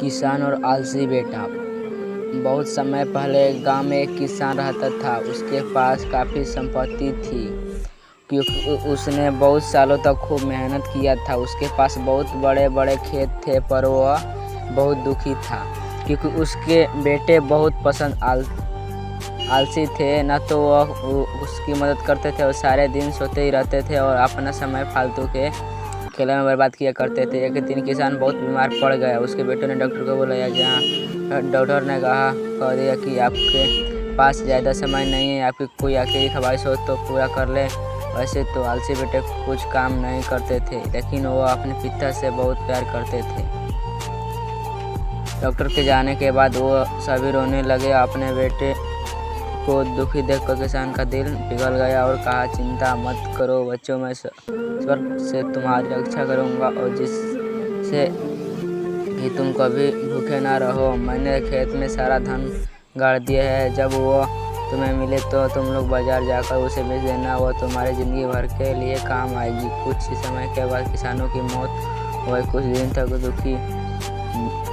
किसान और आलसी बेटा। बहुत समय पहले एक गांव में एक किसान रहता था। उसके पास काफ़ी संपत्ति थी क्योंकि उसने बहुत सालों तक खूब मेहनत किया था। उसके पास बहुत बड़े बड़े खेत थे, पर वह बहुत दुखी था क्योंकि उसके बेटे बहुत आलसी थे। न तो वह उसकी मदद करते थे और सारे दिन सोते ही रहते थे और अपना समय फालतू के खेलों में बर्बाद किया करते थे। एक दिन किसान बहुत बीमार पड़ गया। उसके बेटे ने डॉक्टर को बुलाया। जहाँ डॉक्टर ने कह दिया कि आपके पास ज़्यादा समय नहीं है, आपकी कोई आखिरी ख्वाहिश हो तो पूरा कर ले। वैसे तो आलसी बेटे कुछ काम नहीं करते थे, लेकिन वो अपने पिता से बहुत प्यार करते थे। डॉक्टर के जाने के बाद वो सभी रोने लगे। अपने बेटे को दुखी देखकर किसान का दिल पिघल गया और कहा, चिंता मत करो बच्चों, मैं स्वर्ग से तुम्हारी रक्षा करूंगा और जिससे कि तुम कभी भूखे ना रहो। मैंने खेत में सारा धन गाड़ दिया है। जब वो तुम्हें मिले तो तुम लोग बाजार जाकर उसे बेच देना, वो तुम्हारी ज़िंदगी भर के लिए काम आएगी। कुछ ही समय के बाद किसानों की मौत हो गई। कुछ दिन तक दुखी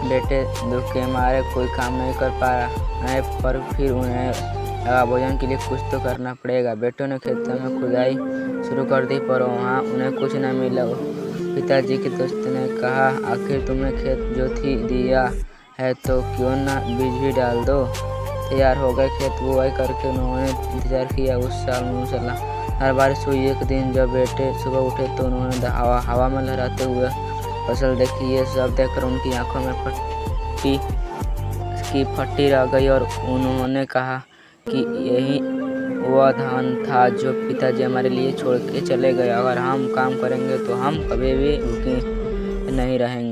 बेटे दुख के मारे कोई काम नहीं कर पा रहे, पर फिर उन्हें लगा भोजन के लिए कुछ तो करना पड़ेगा। बेटों ने खेतों में खुदाई शुरू कर दी, पर वहाँ उन्हें कुछ न मिला। पिताजी के दोस्त ने कहा, आखिर तुमने खेत जोत ही दिया है तो क्यों ना बीज भी डाल दो। तैयार हो गए खेत। बुआई करके उन्होंने इंतजार किया। उस साल मूसलाधार बारिश हुई। एक दिन जब बेटे सुबह उठे तो उन्होंने हवा में लहराते हुए फसल देखी। ये सब देखकर उनकी आंखों में फटी रह गई और उन्होंने कहा कि यही वह धन था जो पिताजी हमारे लिए छोड़ के चले गए। अगर हम काम करेंगे तो हम कभी भी भूखे नहीं रहेंगे।